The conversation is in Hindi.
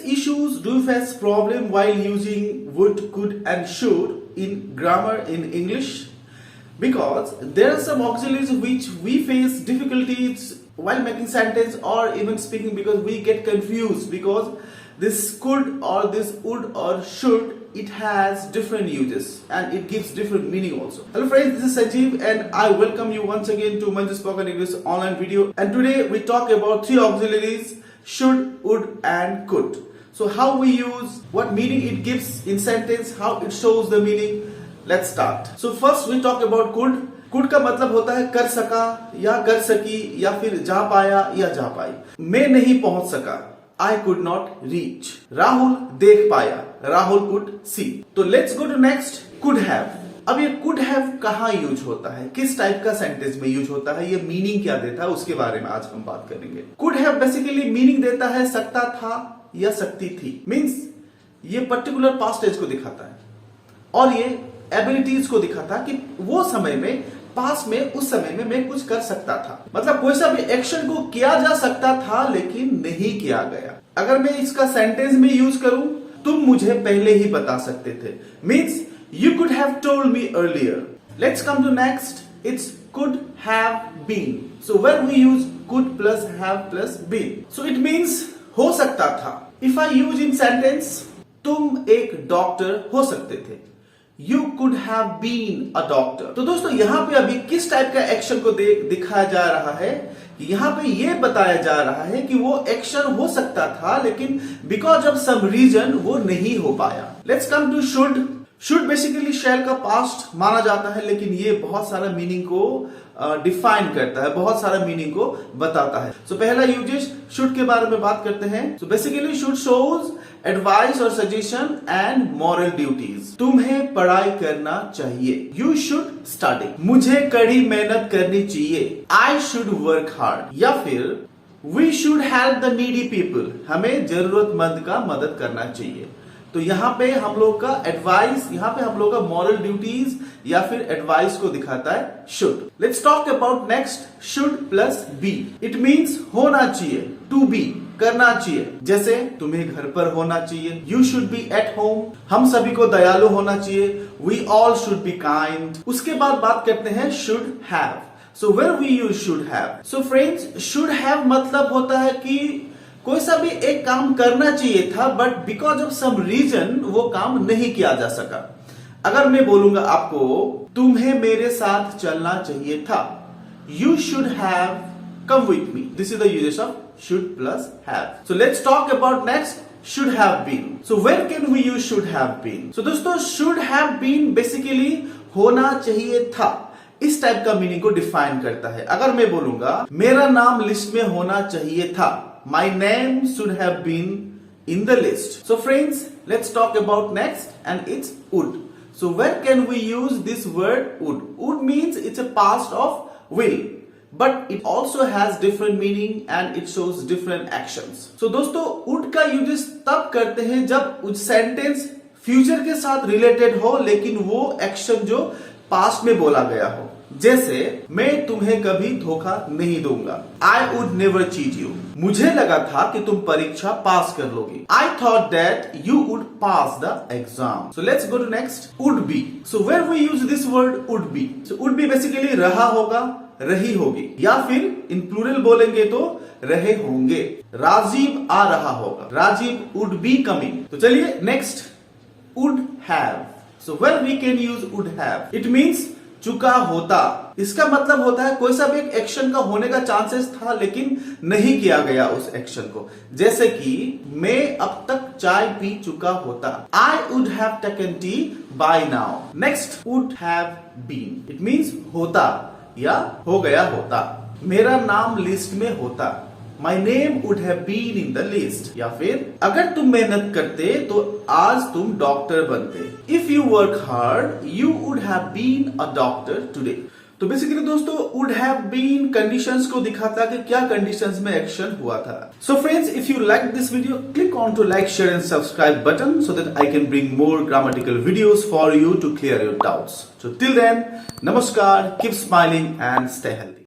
issues do you face problem while using would, could and should in grammar in English? Because there are some auxiliaries which we face difficulties while making sentence or even speaking, because we get confused because this could or this would or should, it has different uses and it gives different meaning also. Hello friends, this is Sanjeev and I welcome you once again to Manju Spoken English online video. And today we talk about three auxiliaries: should, would and could. So how we use, what meaning it gives in sentence, how it shows the meaning. Let's start. So first we talk about could. Could का मतलब होता है कर सका या कर सकी या फिर जा पाया या जा पाई। मैं नहीं पहुंच सका, I could not reach. Rahul देख पाया, राहुल could see. तो let's go to next, could have. अब ये could have कहाँ यूज होता है, किस टाइप का सेंटेंस में यूज होता है, ये मीनिंग क्या देता है, उसके बारे में आज हम बात करेंगे। could have बेसिकली मीनिंग देता है सकता था या सकती थी। मीन्स ये पर्टिकुलर पास्ट टेंस को दिखाता है और ये एबिलिटीज को दिखाता कि वो समय में, पास में, उस समय में मैं कुछ कर सकता था। मतलब कोई सा भी एक्शन को किया जा सकता था लेकिन नहीं किया गया। अगर मैं इसका सेंटेंस में यूज करूं, तुम मुझे पहले ही बता सकते थे। Means you could have told me earlier. Let's come to next, it's could have been. So where we use could plus have plus been, so it means हो सकता था। If I use in sentence, तुम एक डॉक्टर हो सकते थे। You could have been a doctor. तो दोस्तों यहां पे अभी किस टाइप का एक्शन को दिखाया जा रहा है, यहां पे ये बताया जा रहा है कि वो एक्शन हो सकता था लेकिन बिकॉज ऑफ सम रीजन वो नहीं हो पाया। Let's come to should. Should basically shall का पास्ट माना जाता है लेकिन ये बहुत सारा मीनिंग को डिफाइन करता है, बहुत सारा मीनिंग को बताता है। सो पहला यूजेस शुड के बारे में बात करते हैं। So basically should shows advice और सजेशन एंड मॉरल ड्यूटीज। तुम्हें पढ़ाई करना चाहिए, यू शुड स्टडी। मुझे कड़ी मेहनत करनी चाहिए, आई शुड वर्क हार्ड। या फिर we should help the needy people, हमें जरूरतमंद का मदद करना चाहिए। तो यहाँ पे हम लोग का एडवाइस, यहाँ पे हम लोग का मॉरल ड्यूटीज या फिर एडवाइस को दिखाता है should. Let's talk about next, should plus be. It means होना चाहिए, टू बी, करना चाहिए। जैसे तुम्हें घर पर होना चाहिए, you should be at home. हम सभी को दयालु होना चाहिए, we all should be kind. उसके बाद बात करते हैं should have. So where we use should have. So friends, should have मतलब होता है कि कोई सा भी एक काम करना चाहिए था but because of some reason वो काम नहीं किया जा सका। अगर मैं बोलूंगा आपको, तुम्हें मेरे साथ चलना चाहिए था, you should have come with me. This is the uses of should plus have. So let's talk about next, should have been. So where can we use should have been? So दोस्तों should have been basically होना चाहिए था, इस टाइप का मीनिंग को डिफाइन करता है। अगर मैं बोलूंगा मेरा नाम लिस्ट में होना चाहिए था, my name should have been in the list. So friends, let's talk about next and it's would. So where can we use this word would? Would means it's a past of will, but it also has different meaning and it shows different actions. So दोस्तों would का यूजेस तब करते हैं जब उस सेंटेंस फ्यूचर के साथ रिलेटेड हो लेकिन वो एक्शन जो पास्ट में बोला गया हो। जैसे मैं तुम्हें कभी धोखा नहीं दूंगा, I would never cheat you. मुझे लगा था कि तुम परीक्षा पास कर लोगी, I thought that you would pass the exam. So let's go to next, would be. So where we use this word would be. So would be basically रहा होगा, रही होगी, या फिर इन प्लूरल बोलेंगे तो रहे होंगे। राजीव आ रहा होगा, राजीव वुड बी कमिंग। तो चलिए next, would have. So where we can use would have, it means चुका होता। इसका मतलब होता है कोई सा भी एक एक्शन का होने का चांसेस था लेकिन नहीं किया गया उस एक्शन को। जैसे कि मैं अब तक चाय पी चुका होता, I would have taken tea by now. Next, would have been, it means होता या हो गया होता। मेरा नाम लिस्ट में होता, my name would have been in the list. या फिर अगर तुम मेहनत करते तो आज तुम डॉक्टर बनते, if you work hard you would have been a doctor today. तो बेसिकली दोस्तों वुड हैव बीन कंडीशंस को दिखाता है कि क्या कंडीशंस में एक्शन हुआ था। So friends, if you like this video, click on to like, share and subscribe button so that I can bring more grammatical videos for you to clear your doubts. So till then, namaskar, keep smiling and stay healthy.